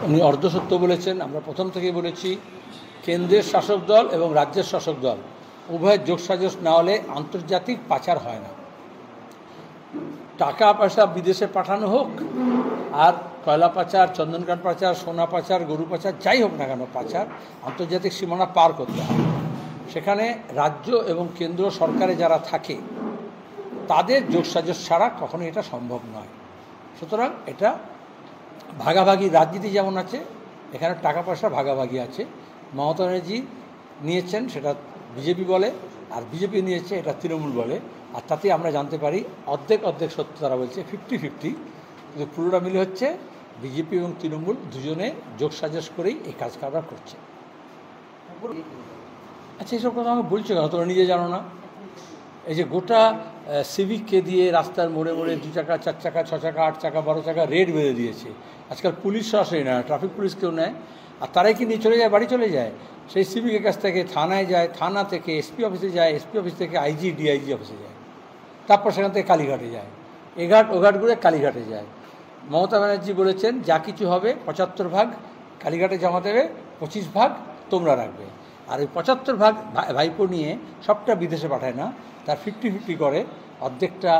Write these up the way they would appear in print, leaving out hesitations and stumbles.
উনি অর্ধসত্য বলেছেন। আমরা প্রথম থেকেই বলেছি কেন্দ্রের শাসক দল এবং রাজ্যের শাসক দল উভয়ের যোগসাজশ না হলে আন্তর্জাতিক পাচার হয় না। টাকা পয়সা বিদেশে পাঠানো হোক আর কয়লা পাচার, চন্দনকাঠ পাচার, সোনা পাচার, গরু পাচার, যাই হোক না কেন পাচার আন্তর্জাতিক সীমানা পার করতে হয়। সেখানে রাজ্য এবং কেন্দ্র সরকারে যারা থাকে তাদের যোগসাজশ ছাড়া কখনো এটা সম্ভব নয়। সুতরাং এটা ভাগাভাগি রাজনীতি যেমন আছে, এখানে টাকা পয়সা ভাগাভাগি আছে। মমতা ব্যানার্জি নিয়েছেন সেটা বিজেপি বলে, আর বিজেপি নিয়েছে এটা তৃণমূল বলে, আর তাতে আমরা জানতে পারি অর্ধেক অর্ধেক সত্য। তারা বলছে 50-50, কিন্তু পুরোটা মিলে হচ্ছে বিজেপি এবং তৃণমূল দুজনে যোগসাজশ করেই এই কাজ কারবার করছে। আচ্ছা, এইসব কথা আমাকে বলছো কেন? তোমরা নিজে জানো না? এই যে গোটা সিভিককে দিয়ে রাস্তার মোড়ে মোড়ে 2 চাকা, 4 চাকা, 6 চাকা, 8 চাকা, 12 চাকা রেড বেঁধে দিয়েছে। আজকাল পুলিশ সরাসরি না, ট্রাফিক পুলিশ কেউ নেয়, আর তারাই কি নিয়ে চলে যায়, বাড়ি চলে যায়। সেই সিভিকের কাছ থেকে থানায় যায়, থানা থেকে এসপি অফিসে যায়, এসপি অফিস থেকে আইজি ডিআইজি অফিসে যায়, তারপর সেখান থেকে কালীঘাটে যায়, এঘাট ওঘাট ঘুরে কালীঘাটে যায়। মমতা ব্যানার্জি বলেছেন যা কিছু হবে 75 ভাগ কালীঘাটে জমা দেবে, 25 ভাগ তোমরা রাখবে। আর ওই 75 ভাগ ভাইপো নিয়ে সবটা বিদেশে পাঠায় না, তার 50-50 করে। অর্ধেকটা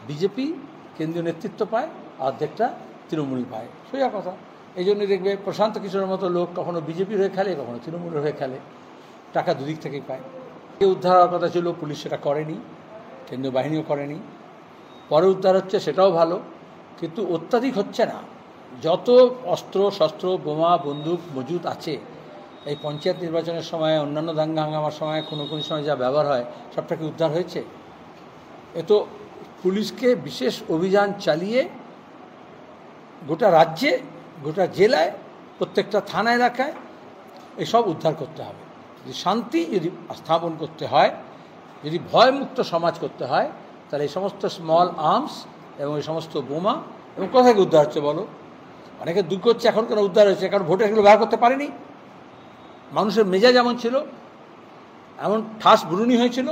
বিজেপি কেন্দ্রীয় নেতৃত্ব পায়, অর্ধেকটা তৃণমূল পায়। সোজা কথা। এই জন্যই দেখবে প্রশান্ত কিশোরের মতো লোক কখনো বিজেপির হয়ে খেলে, কখনো তৃণমূলের হয়ে খেলে, টাকা দুদিক থেকেই পায়। উদ্ধার হওয়ার কথা ছিল, পুলিশ সেটা করেনি, কেন্দ্রীয় বাহিনীও করেনি। পরে উদ্ধার হচ্ছে, সেটাও ভালো, কিন্তু অত্যাধিক হচ্ছে না। যত অস্ত্র শস্ত্র বোমা বন্দুক মজুদ আছে এই পঞ্চায়েত নির্বাচনের সময়, অন্যান্য দাঙ্গা হাঙ্গামার সময়, কোনো সময় যা ব্যবহার হয় সবটা কি উদ্ধার হয়েছে? এ তো পুলিশকে বিশেষ অভিযান চালিয়ে গোটা রাজ্যে, গোটা জেলায়, প্রত্যেকটা থানা এলাকায় এসব উদ্ধার করতে হবে। যদি শান্তি যদি স্থাপন করতে হয়, যদি ভয়মুক্ত সমাজ করতে হয়, তাহলে এই সমস্ত স্মল আর্মস এবং এই সমস্ত বোমা এবং কোথায় উদ্ধার হচ্ছে বলো? অনেকে দুঃখ হচ্ছে এখন কেন উদ্ধার হয়েছে, কারণ ভোটে এগুলো ব্যবহার করতে পারেনি। মানুষের মেজাজ এমন ছিল, এমন ঠাস বুরুনি হয়েছিল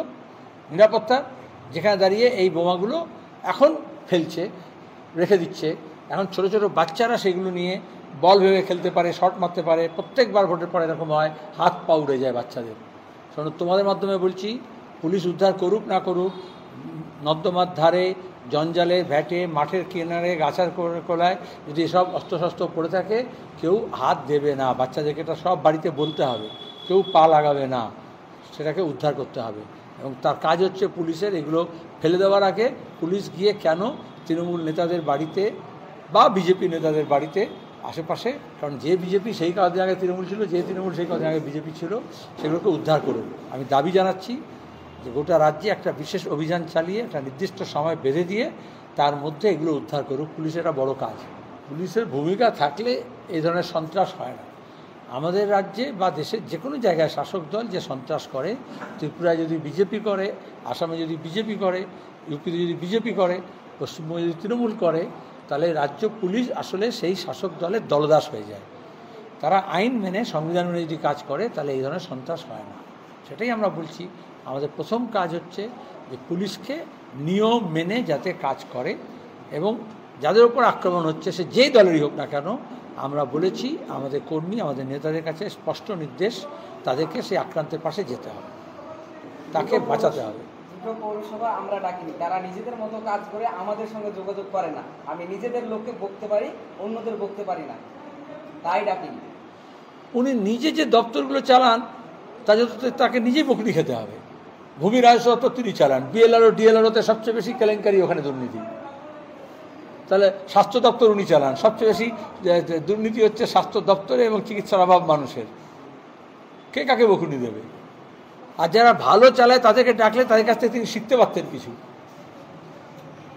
নিরাপত্তা, যেখানে দাঁড়িয়ে এই বোমাগুলো এখন ফেলছে, রেখে দিচ্ছে। এখন ছোট ছোট বাচ্চারা সেগুলো নিয়ে বল ভেবে খেলতে পারে, শট মারতে পারে। প্রত্যেকবার ভোটের পরে এরকম হয়, হাত পা উড়ে যায় বাচ্চাদের। শোনো, তোমাদের মাধ্যমে বলছি, পুলিশ উদ্ধার করুক না করুক, নর্দমার ধারে, জঞ্জালে, ভ্যাটে, মাঠের কিনারে, গাছার কোলায় যদি এসব অস্ত্রশস্ত্র পড়ে থাকে, কেউ হাত দেবে না। বাচ্চাদেরকে এটা সব বাড়িতে বলতে হবে, কেউ পা লাগাবে না, সেটাকে উদ্ধার করতে হবে। এবং তার কাজ হচ্ছে পুলিশের এগুলো ফেলে দেওয়ার আগে পুলিশ গিয়ে কেন তৃণমূল নেতাদের বাড়িতে বা বিজেপি নেতাদের বাড়িতে আশেপাশে, কারণ যে বিজেপি সেই কদিন আগে তৃণমূল ছিল, যে তৃণমূল সেই কদিন আগে বিজেপি ছিল, সেগুলোকে উদ্ধার করুন। আমি দাবি জানাচ্ছি যে গোটা রাজ্যে একটা বিশেষ অভিযান চালিয়ে একটা নির্দিষ্ট সময় বেঁধে দিয়ে তার মধ্যে এগুলো উদ্ধার করুক। পুলিশের একটা বড় কাজ। পুলিশের ভূমিকা থাকলে এই ধরনের সন্ত্রাস হয় না। আমাদের রাজ্যে বা দেশের যে কোনো জায়গায় শাসক দল যে সন্ত্রাস করে, ত্রিপুরায় যদি বিজেপি করে, আসামে যদি বিজেপি করে, ইউপিতে যদি বিজেপি করে, পশ্চিমবঙ্গে যদি তৃণমূল করে, তাহলে রাজ্য পুলিশ আসলে সেই শাসক দলের দলদাস হয়ে যায়। তারা আইন মেনে, সংবিধান মেনে যদি কাজ করে, তাহলে এই ধরনের সন্ত্রাস হয় না। সেটাই আমরা বলছি, আমাদের প্রথম কাজ হচ্ছে যে পুলিশকে নিয়ম মেনে যাতে কাজ করে, এবং যাদের উপর আক্রমণ হচ্ছে সে যেই দলেরই হোক না কেন, আমরা বলেছি আমাদের কর্মী, আমাদের নেতাদের কাছে স্পষ্ট নির্দেশ, তাদেরকে সেই আক্রান্তের পাশে যেতে হবে, তাকে বাঁচাতে হবে। দুটো পৌরসভা আমরা ডাকিনি, তারা নিজেদের মতো কাজ করে আমাদের সঙ্গে যোগাযোগ করে না। আমি নিজেদের লোককে বকতে পারি, অন্যদের বকতে পারি না, তাই ডাকিনি। উনি নিজে যে দপ্তরগুলো চালান তাকে নিজেই বকনি খেতে হবে। ভূমি রাজস্ব দপ্তর তিনি চালান, বিএলআরও ডিএলআরওতে সবচেয়ে বেশি কেলেঙ্কারি, ওখানে দুর্নীতি। তাহলে স্বাস্থ্য দপ্তর উনি চালান, সবচেয়ে বেশি দুর্নীতি হচ্ছে স্বাস্থ্য দপ্তরে এবং চিকিৎসার অভাব মানুষের। কে কাকে বকুনি দেবে? আর যারা ভালো চালায় তাদেরকে ডাকলে তাদের কাছ থেকে তিনি শিখতে পারতেন কিছু।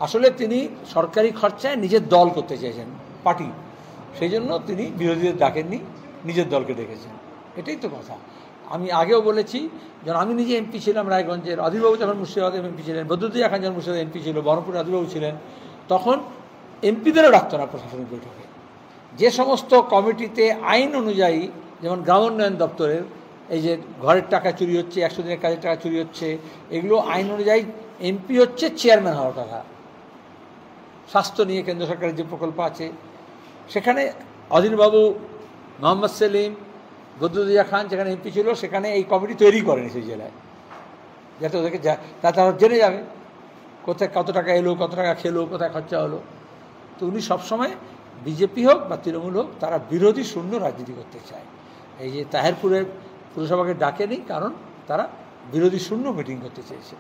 আসলে তিনি সরকারি খরচায় নিজের দল করতে চেয়েছেন, পার্টি, সেই জন্য তিনি বিরোধীদের ডাকেননি, নিজের দলকে ডেকেছেন। এটাই তো কথা। আমি আগেও বলেছি, যখন আমি নিজে এমপি ছিলাম রায়গঞ্জের, অধীরবাবু যখন মুর্শিদাবাদের এমপি ছিলেন, বদরুদ্দোজা খান যখন মুর্শিদাবাদ এমপি ছিল, বহরমপুরে অধীরবাবু ছিলেন, তখন এমপিদেরও ডাকত না প্রশাসনিক বৈঠকে। যে সমস্ত কমিটিতে আইন অনুযায়ী, যেমন গ্রাম উন্নয়ন দপ্তরের এই যে ঘরের টাকা চুরি হচ্ছে, 100 দিনের কাজের টাকা চুরি হচ্ছে, এগুলো আইন অনুযায়ী এমপি হচ্ছে চেয়ারম্যান হওয়ার কথা। স্বাস্থ্য নিয়ে কেন্দ্র সরকারের যে প্রকল্প আছে, সেখানে অধীরবাবু, মোহাম্মদ সেলিম, বদরুদ্দোজা খান যেখানে এমপি ছিল, সেখানে এই কমিটি তৈরি করেনি সেই জেলায়, যাতে ওদেরকে তারা জেনে যাবে কোথায় কত টাকা এলো, কত টাকা খেলো, কোথায় খরচা হলো। তো উনি সবসময় বিজেপি হোক বা তৃণমূল হোক, তারা বিরোধী শূন্য রাজনীতি করতে চায়। এই যে তাহেরপুরের পুরসভাকে ডাকেনি, কারণ তারা বিরোধী শূন্য মিটিং করতে চেয়েছে।